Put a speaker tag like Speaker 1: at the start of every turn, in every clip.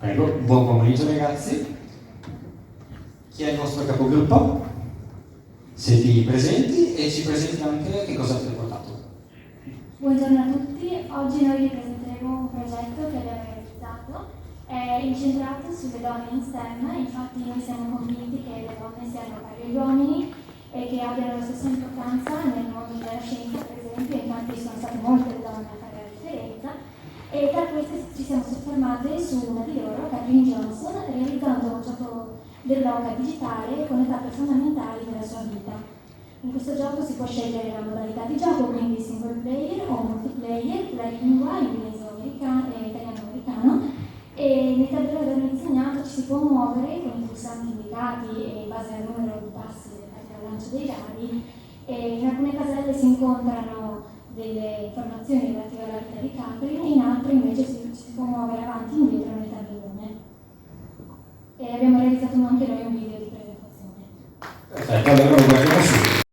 Speaker 1: Prego, buon pomeriggio ragazzi. Chi è il nostro capogruppo? Siete presenti e ci presenti anche che cosa avete portato.
Speaker 2: Buongiorno a tutti, oggi noi vi presenteremo un progetto che abbiamo realizzato, è incentrato sulle donne in STEM, infatti noi siamo convinti che le donne siano pari agli uomini e che abbiano la stessa importanza nel mondo della scienza, per esempio, infatti sono state molte le donne a fare la differenza, e tra queste ci siamo soffermate su una di loro, Katherine Johnson, realizzando un gioco dell'oca digitale con le tappe fondamentali della sua vita. In questo gioco si può scegliere la modalità di gioco, quindi single player o multiplayer, la lingua inglese o italiano-americano, e nel tabello che abbiamo disegnato ci si può muovere con i pulsanti indicati e in base al numero di passi legati al lancio dei dadi, e in alcune caselle si incontrano delle informazioni relative alla vita di Catherine e in altre invece si può muovere avanti e indietro nel tabellone. E abbiamo realizzato anche noi un video di presentazione.
Speaker 1: Perfetto, allora lo guardiamo subito.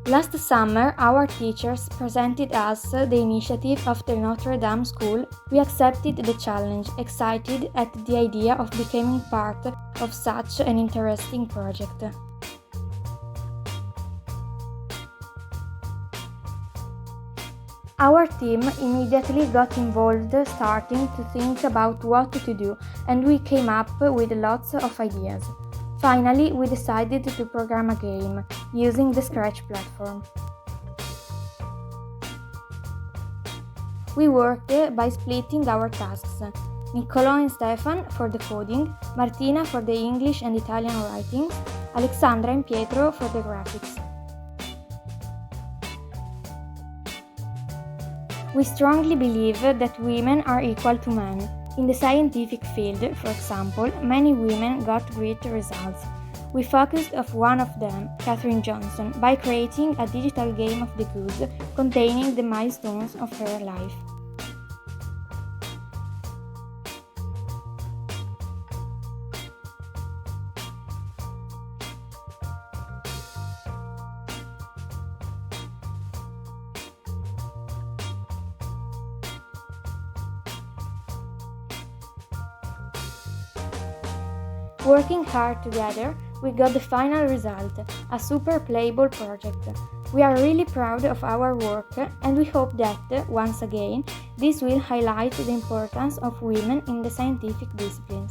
Speaker 3: Last summer, our teachers presented us the initiative of the Notre Dame School. We accepted the challenge, excited at the idea of becoming part of such an interesting project. Our team immediately got involved, starting to think about what to do, and we came up with lots of ideas. Finally, we decided to program a game, using the Scratch platform. We worked by splitting our tasks. Niccolò and Stefan for the coding, Martina for the English and Italian writings, Alexandra and Pietro for the graphics. We strongly believe that women are equal to men. In the scientific field, for example, many women got great results. We focused on one of them, Katherine Johnson, by creating a digital game of the good containing the milestones of her life. Working hard together, we got the final result, a super playable project. We are really proud of our work and we hope that, once again, this will highlight the importance of women in the scientific disciplines.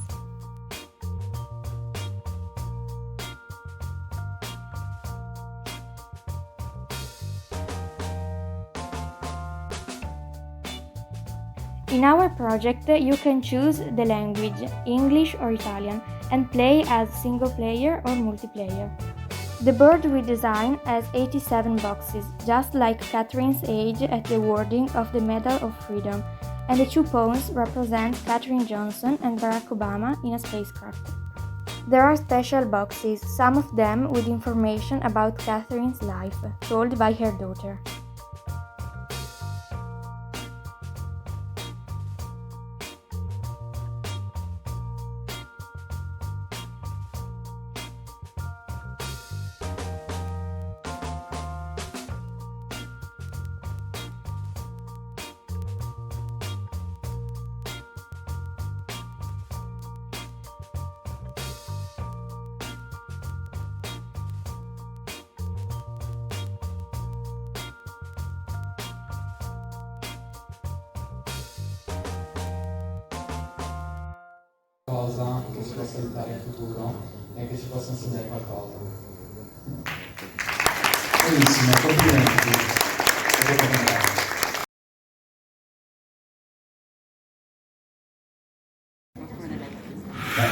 Speaker 3: In our project, you can choose the language, English or Italian, and play as single player or multiplayer. The board we designed has 87 boxes, just like Catherine's age at the awarding of the Medal of Freedom, and the 2 pawns represent Katherine Johnson and Barack Obama in a spacecraft. There are special boxes, some of them with information about Catherine's life, told by her daughter.
Speaker 1: Cosa che ci possa aiutare in futuro e che ci possa insegnare qualcosa. Benissimo, complimenti.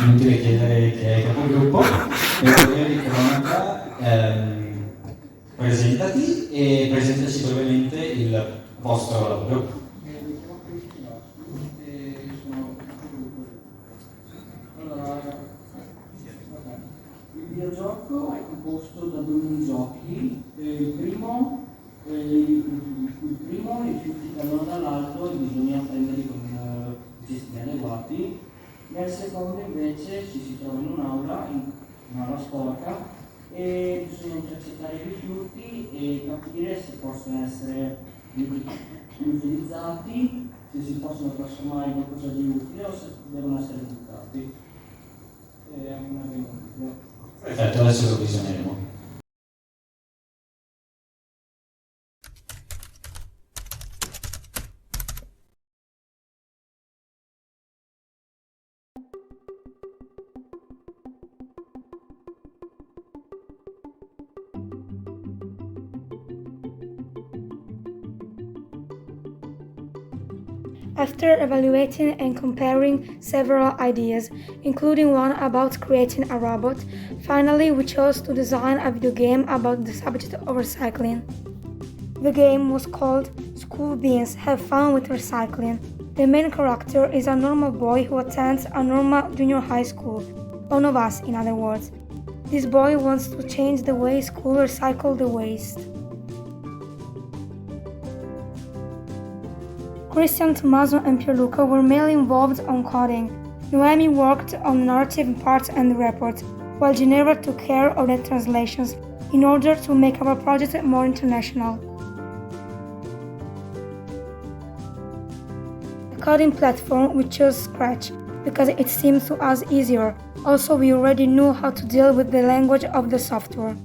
Speaker 1: Inutile chiedere chi è il capogruppo, per di cronaca, presentati e presentaci brevemente il vostro lavoro.
Speaker 4: Il videogioco è composto da 2 minigiochi. Il primo i fiuti cadono dall'alto e bisogna prenderli con gesti adeguati. Nel secondo invece ci si trova in un'aula sporca, e bisogna intercettare i rifiuti e capire se possono essere riutilizzati, se si possono trasformare in qualcosa di utile o se devono essere buttati. È un evento.
Speaker 1: Perfetto, adesso lo visioneremo.
Speaker 3: After evaluating and comparing several ideas, including one about creating a robot, finally we chose to design a video game about the subject of recycling. The game was called School Beans Have Fun with Recycling. The main character is a normal boy who attends a normal junior high school, one of us in other words. This boy wants to change the way school recycle the waste. Christian, Tommaso and Pierluca were mainly involved on coding. Noemi worked on the narrative parts and the report, while Ginevra took care of the translations in order to make our project more international. The coding platform we chose Scratch because it seemed to us easier. Also, we already knew how to deal with the language of the software.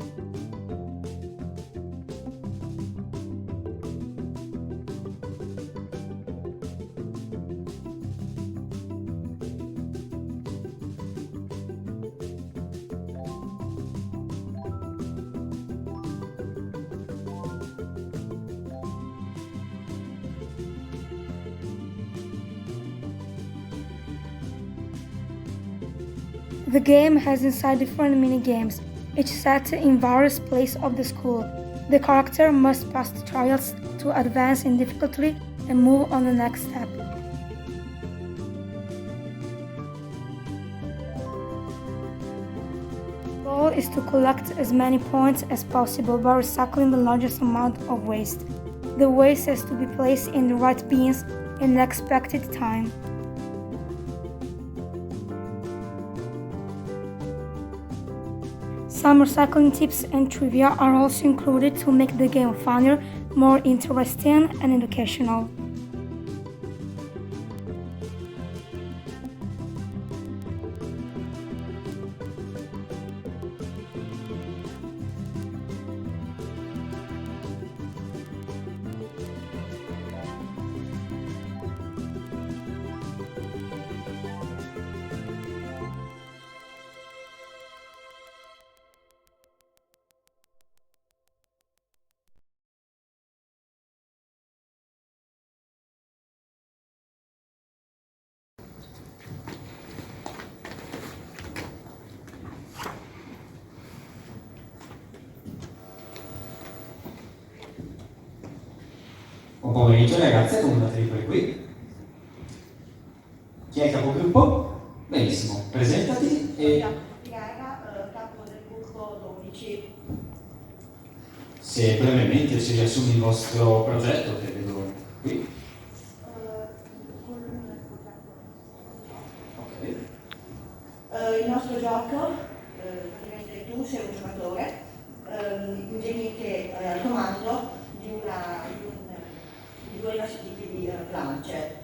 Speaker 3: The game has inside different mini-games, each set in various places of the school. The character must pass the trials to advance in difficulty and move on the next step. The goal is to collect as many points as possible by recycling the largest amount of waste. The waste has to be placed in the right bins in the expected time. Some recycling tips and trivia are also included to make the game funner, more interesting and educational.
Speaker 1: Buon pomeriggio ragazze, accomodatevi pure qui. Chi è il capogruppo? Benissimo, presentati e...
Speaker 5: Capo del gruppo 12.
Speaker 1: Se brevemente ci riassumi il vostro progetto, che vedo qui.
Speaker 5: Il nostro gioco, praticamente tu sei un giocatore, ingegni che al comando di due diversi tipi di plance.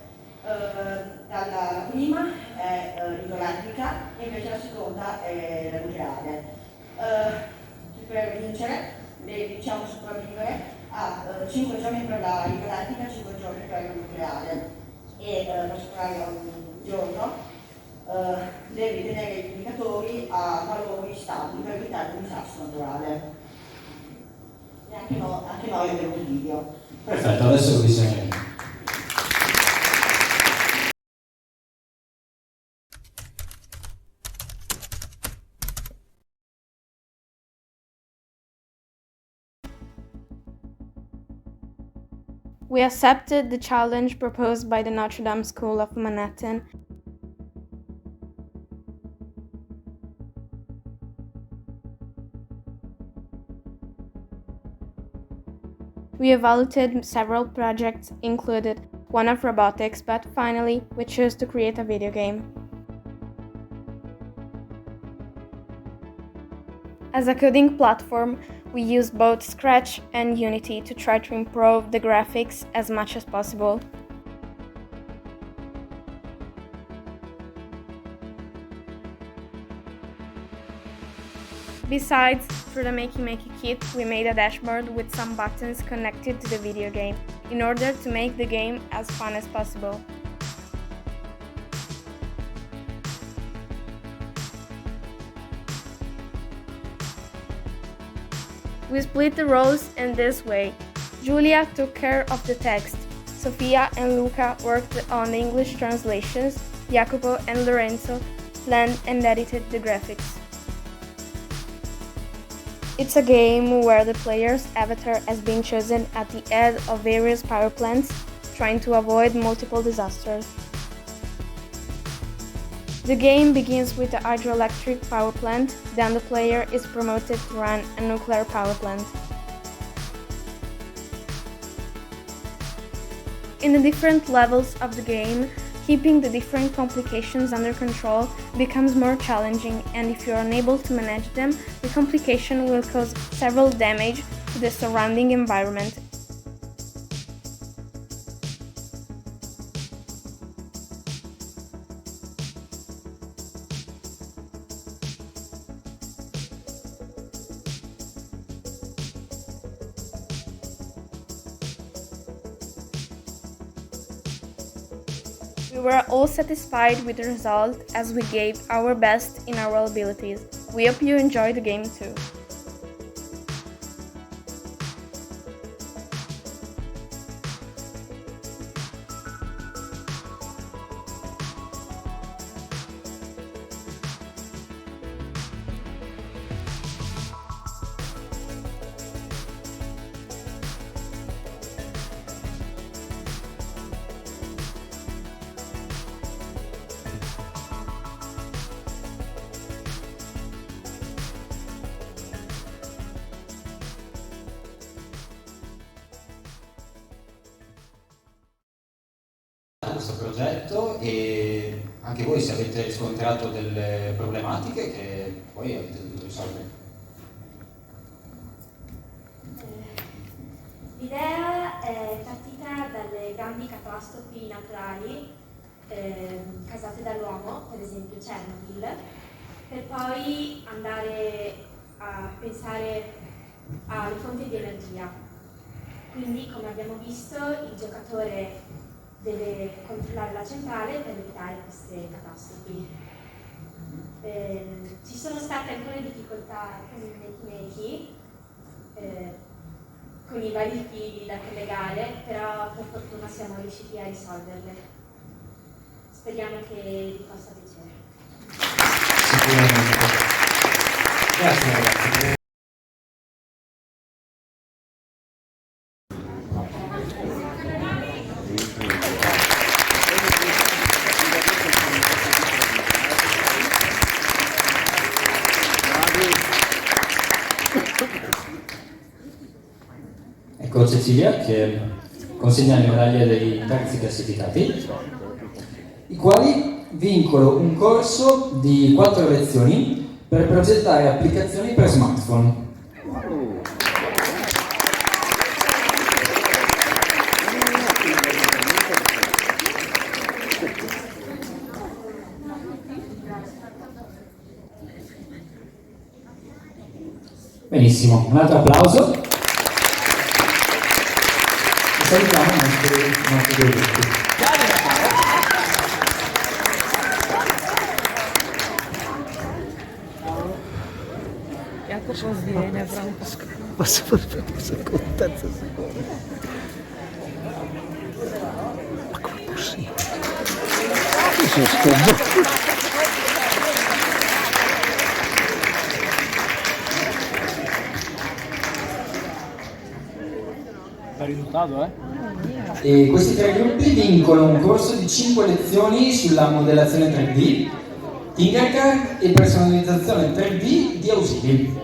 Speaker 5: La prima è idroelettrica e invece la seconda è la nucleare. Per vincere devi sopravvivere a 5 giorni per la idroelettrica, 5 giorni per la nucleare e per superare un giorno devi tenere gli indicatori a valori stabili per evitare un disastro naturale. E anche noi abbiamo il video.
Speaker 1: Perfetto, adesso lo visioneremo.
Speaker 6: We accepted the challenge proposed by the Notre Dame School of Manhattan. We evaluated several projects, included one of robotics, but finally we chose to create a video game. As a coding platform, we use both Scratch and Unity to try to improve the graphics as much as possible. Besides, through the Makey kit, we made a dashboard with some buttons connected to the video game, in order to make the game as fun as possible. We split the roles in this way. Julia took care of the text, Sofia and Luca worked on the English translations, Jacopo and Lorenzo planned and edited the graphics. It's a game where the player's avatar has been chosen at the head of various power plants, trying to avoid multiple disasters. The game begins with a hydroelectric power plant, then the player is promoted to run a nuclear power plant. In the different levels of the game, keeping the different complications under control becomes more challenging, and if you are unable to manage them, the complication will cause several damage to the surrounding environment. We were all satisfied with the result, as we gave our best in our abilities. We hope you enjoyed the game too.
Speaker 1: Questo progetto, e anche voi se avete riscontrato delle problematiche che poi avete dovuto risolvere.
Speaker 2: L'idea è partita dalle grandi catastrofi naturali causate dall'uomo, per esempio Chernobyl, per poi andare a pensare alle fonti di energia. Quindi, come abbiamo visto, il giocatore deve controllare la centrale per evitare queste catastrofi. Ci sono state alcune difficoltà con il Makey, con i vari fili da collegare, però per fortuna siamo riusciti a risolverle. Speriamo che vi possa piacere.
Speaker 1: Sicuramente. Grazie ragazzi. Ecco Cecilia che consegna le medaglie dei terzi classificati, i quali vincono un corso di 4 lezioni per progettare applicazioni per smartphone. Benissimo, un altro applauso. Salutiamo i nostri progetti.
Speaker 7: Jacopo sviene fra un po'. Posso con terza seconda. Ma come è possibile? Io sono sconvolto. Risultato,
Speaker 1: E questi 3 gruppi vincono un corso di 5 lezioni sulla modellazione 3D, Tinkercad e personalizzazione 3D di ausili.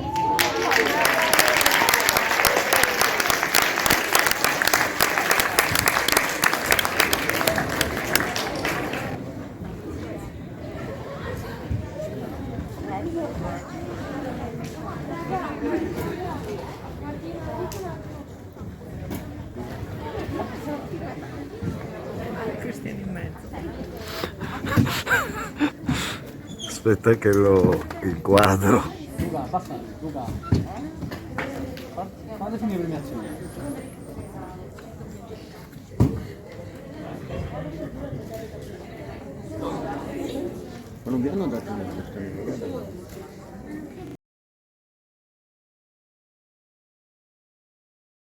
Speaker 7: Cristiano in mezzo. Aspetta che lo inquadro.
Speaker 4: Luca, basta, Luca. Quando finire premiazione? Ma non vi hanno dato una